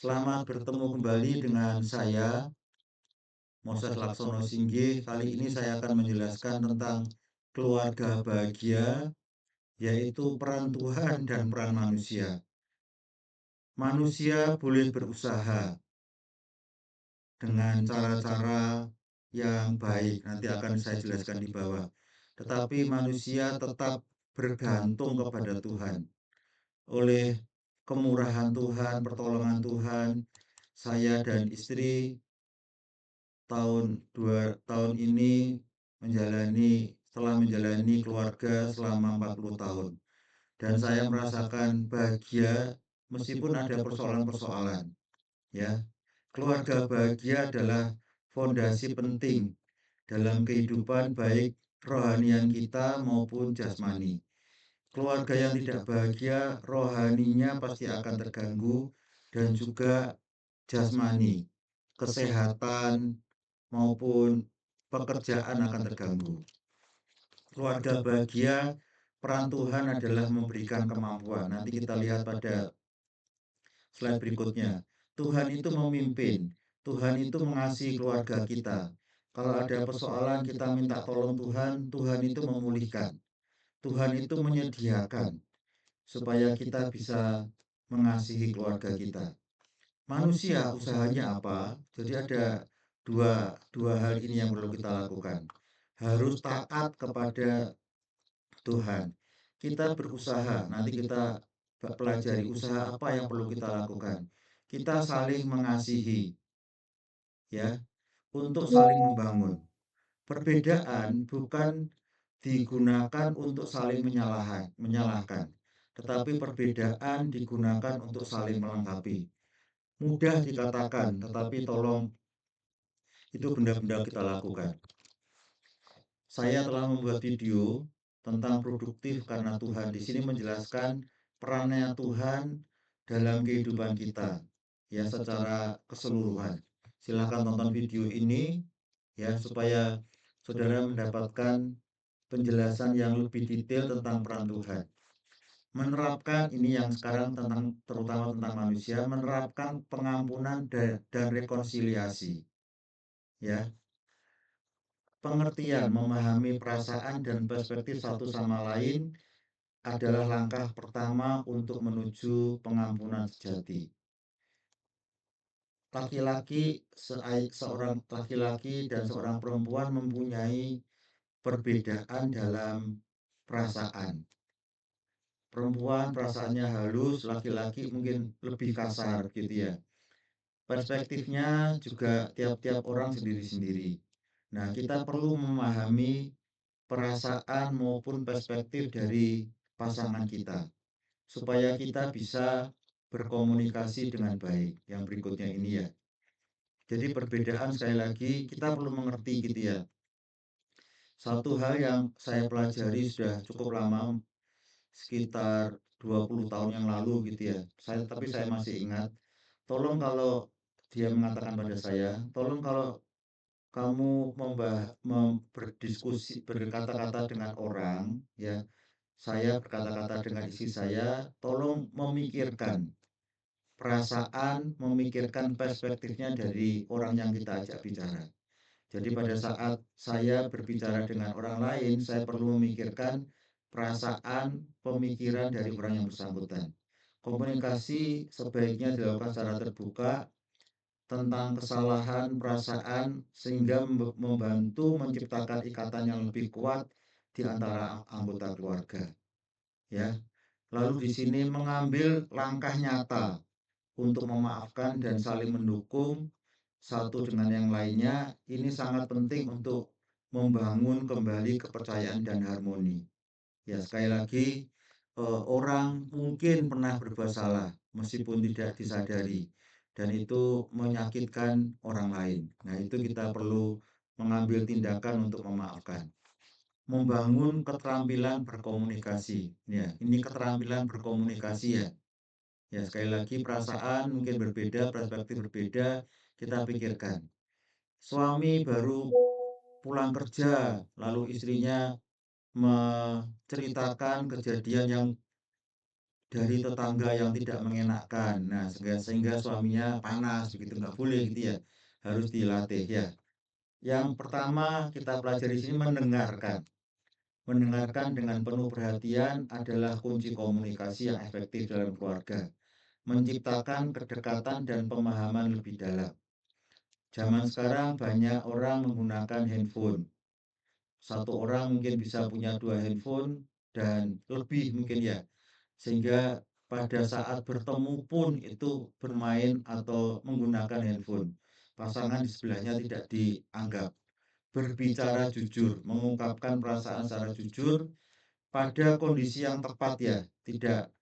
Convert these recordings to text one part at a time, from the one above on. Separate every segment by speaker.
Speaker 1: Selamat bertemu kembali dengan saya, Moses Laksono Singgih. Kali ini saya akan menjelaskan tentang keluarga bahagia, yaitu peran Tuhan dan peran manusia. Manusia boleh berusaha dengan cara-cara yang baik, nanti akan saya jelaskan di bawah. Tetapi manusia tetap bergantung kepada Tuhan. Oleh kemurahan Tuhan, pertolongan Tuhan, saya dan istri tahun ini telah menjalani keluarga selama 40 tahun. Dan saya merasakan bahagia meskipun ada persoalan-persoalan, ya. Keluarga bahagia adalah fondasi penting dalam kehidupan baik rohanian kita maupun jasmani. Keluarga yang tidak bahagia, rohaninya pasti akan terganggu dan juga jasmani, kesehatan maupun pekerjaan akan terganggu. Keluarga bahagia, peran Tuhan adalah memberikan kemampuan. Nanti kita lihat pada slide berikutnya. Tuhan itu memimpin, Tuhan itu mengasihi keluarga kita. Kalau ada persoalan kita minta tolong Tuhan, Tuhan itu memulihkan. Tuhan itu menyediakan supaya kita bisa mengasihi keluarga kita. Manusia usahanya apa? Jadi ada dua hal ini yang perlu kita lakukan. Harus taat kepada Tuhan. Kita berusaha, nanti kita pelajari usaha apa yang perlu kita lakukan. Kita saling mengasihi, ya, untuk saling membangun. Perbedaan bukan digunakan untuk saling menyalahkan, tetapi perbedaan digunakan untuk saling melengkapi. Mudah dikatakan, tetapi tolong itu benar-benar kita lakukan. Saya telah membuat video tentang produktif karena Tuhan. Di sini menjelaskan perannya Tuhan dalam kehidupan kita, ya, secara keseluruhan. Silahkan tonton video ini, ya, supaya saudara mendapatkan penjelasan yang lebih detail tentang peran Tuhan. Menerapkan ini yang sekarang terutama tentang manusia, menerapkan pengampunan dan rekonsiliasi, ya. Pengertian memahami perasaan dan perspektif satu sama lain adalah langkah pertama untuk menuju pengampunan sejati. Seorang laki-laki dan seorang perempuan mempunyai perbedaan dalam perasaan. Perempuan perasaannya halus, laki-laki mungkin lebih kasar gitu ya. Perspektifnya juga tiap-tiap orang sendiri-sendiri. Nah, kita perlu memahami perasaan maupun perspektif dari pasangan kita supaya kita bisa berkomunikasi dengan baik. Yang berikutnya ini ya. Jadi perbedaan sekali lagi kita perlu mengerti gitu ya. Satu hal yang saya pelajari sudah cukup lama, sekitar 20 tahun yang lalu gitu ya. Tapi saya masih ingat. Tolong kalau dia mengatakan pada saya, tolong kalau kamu berdiskusi, berkata-kata dengan orang, ya, saya berkata-kata dengan istri saya, tolong memikirkan perasaan, memikirkan perspektifnya dari orang yang kita ajak bicara. Jadi pada saat saya berbicara dengan orang lain, saya perlu memikirkan perasaan, pemikiran dari orang yang bersangkutan. Komunikasi sebaiknya dilakukan secara terbuka tentang kesalahan, perasaan, sehingga membantu menciptakan ikatan yang lebih kuat di antara anggota keluarga. Ya, lalu di sini mengambil langkah nyata untuk memaafkan dan saling mendukung satu dengan yang lainnya, ini sangat penting untuk membangun kembali kepercayaan dan harmoni. Ya, sekali lagi, orang mungkin pernah berbuat salah meskipun tidak disadari dan itu menyakitkan orang lain. Nah, itu kita perlu mengambil tindakan untuk memaafkan. Membangun keterampilan berkomunikasi. Ya, ini keterampilan berkomunikasi ya. Ya, sekali lagi perasaan mungkin berbeda, perspektif berbeda, kita pikirkan. Suami baru pulang kerja, lalu istrinya menceritakan kejadian yang dari tetangga yang tidak mengenakan. Nah, sehingga suaminya panas begitu, nggak boleh gitu ya, harus dilatih ya. Yang pertama kita pelajari di sini mendengarkan. Mendengarkan dengan penuh perhatian adalah kunci komunikasi yang efektif dalam keluarga, menciptakan kedekatan dan pemahaman lebih dalam. Zaman sekarang banyak orang menggunakan handphone. Satu orang mungkin bisa punya 2 handphone dan lebih mungkin ya. Sehingga pada saat bertemu pun itu bermain atau menggunakan handphone. Pasangan di sebelahnya tidak dianggap. Berbicara jujur, mengungkapkan perasaan secara jujur pada kondisi yang tepat ya, tidak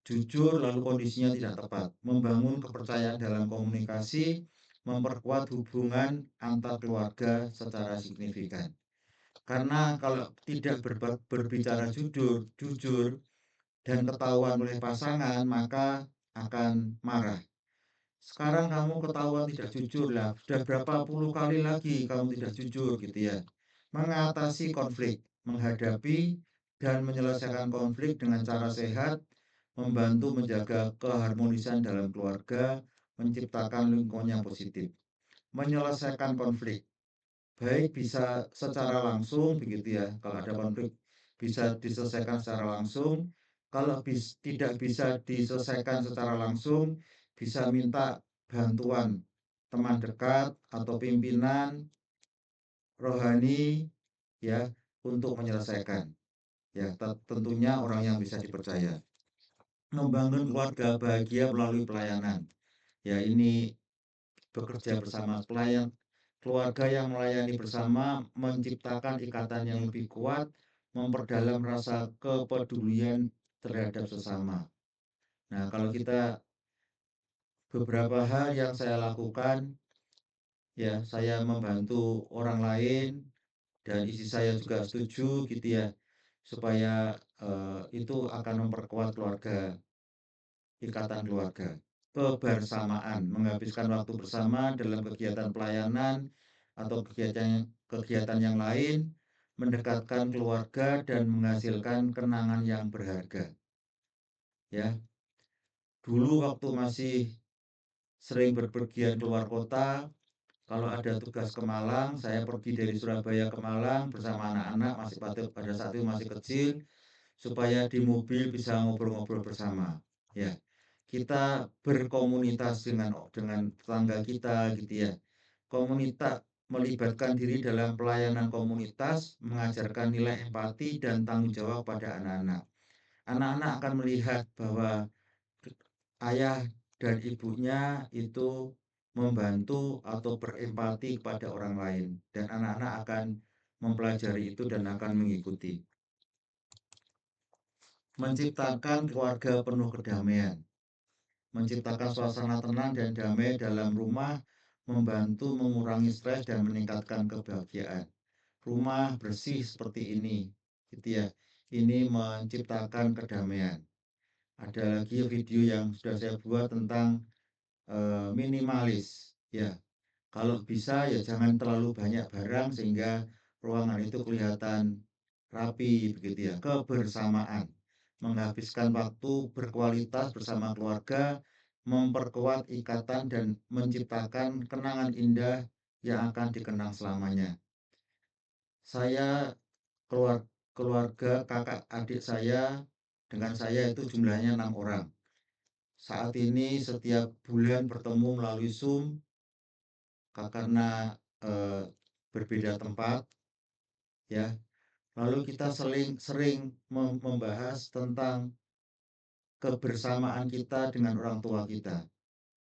Speaker 1: jujur lalu kondisinya tidak tepat. Membangun kepercayaan dalam komunikasi, memperkuat hubungan antar keluarga secara signifikan. Karena kalau tidak berbicara jujur dan ketahuan oleh pasangan, maka akan marah. Sekarang kamu ketahuan tidak jujur lah, sudah berapa puluh kali lagi kamu tidak jujur gitu ya. Mengatasi konflik, menghadapi dan menyelesaikan konflik dengan cara sehat, membantu menjaga keharmonisan dalam keluarga, menciptakan lingkungan yang positif. Menyelesaikan konflik, baik bisa secara langsung begitu ya, kalau ada konflik bisa diselesaikan secara langsung. Kalau tidak bisa diselesaikan secara langsung, bisa minta bantuan teman dekat atau pimpinan rohani ya untuk menyelesaikan. Ya, tentunya orang yang bisa dipercaya. Membangun keluarga bahagia melalui pelayanan. Ya, ini bekerja bersama pelayan keluarga yang melayani bersama, menciptakan ikatan yang lebih kuat, memperdalam rasa kepedulian terhadap sesama. Nah, kalau kita beberapa hal yang saya lakukan, ya saya membantu orang lain dan istri saya juga setuju gitu ya, supaya itu akan memperkuat keluarga, ikatan keluarga. Kebersamaan, menghabiskan waktu bersama dalam kegiatan pelayanan atau kegiatan yang lain, mendekatkan keluarga dan menghasilkan kenangan yang berharga. Ya, dulu waktu masih sering berpergian keluar kota, kalau ada tugas ke Malang, saya pergi dari Surabaya ke Malang bersama anak-anak masih pada saat itu masih kecil, supaya di mobil bisa ngobrol-ngobrol bersama. Ya, kita berkomunitas dengan tetangga kita gitu ya. Komunitas melibatkan diri dalam pelayanan komunitas, mengajarkan nilai empati dan tanggung jawab pada anak-anak. Anak-anak akan melihat bahwa ayah dan ibunya itu membantu atau berempati kepada orang lain, dan anak-anak akan mempelajari itu dan akan mengikuti. Menciptakan keluarga penuh kedamaian, menciptakan suasana tenang dan damai dalam rumah, membantu mengurangi stres dan meningkatkan kebahagiaan. Rumah bersih seperti ini, gitu ya. Ini menciptakan kedamaian. Ada lagi video yang sudah saya buat tentang minimalis, ya. Kalau bisa ya jangan terlalu banyak barang sehingga ruangan itu kelihatan rapi begitu ya. Kebersamaan, menghabiskan waktu berkualitas bersama keluarga, memperkuat ikatan dan menciptakan kenangan indah yang akan dikenang selamanya. Saya keluarga kakak adik saya dengan saya itu jumlahnya 6 orang. Saat ini setiap bulan bertemu melalui Zoom karena eh, berbeda tempat ya. Lalu kita sering membahas tentang kebersamaan kita dengan orang tua kita.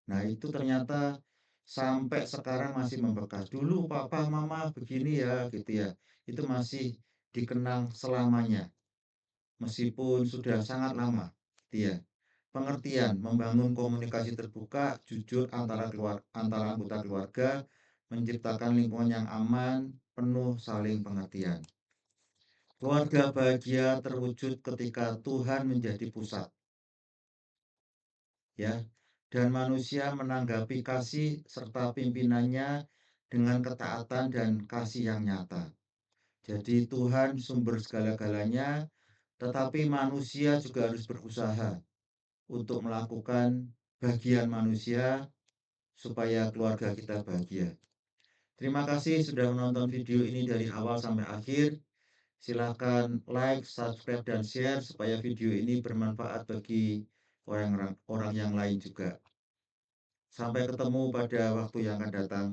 Speaker 1: Nah, itu ternyata sampai sekarang masih membekas. Dulu papa mama begini ya gitu ya. Itu masih dikenang selamanya meskipun sudah sangat lama. Dia pengertian, membangun komunikasi terbuka, jujur antara anggota keluarga, menciptakan lingkungan yang aman, penuh saling pengertian. Keluarga bahagia terwujud ketika Tuhan menjadi pusat, ya, dan manusia menanggapi kasih serta pimpinannya dengan ketaatan dan kasih yang nyata. Jadi Tuhan sumber segala-galanya, tetapi manusia juga harus berusaha untuk melakukan bagian manusia supaya keluarga kita bahagia. Terima kasih sudah menonton video ini dari awal sampai akhir. Silakan like, subscribe, dan share supaya video ini bermanfaat bagi orang yang lain juga. Sampai ketemu pada waktu yang akan datang.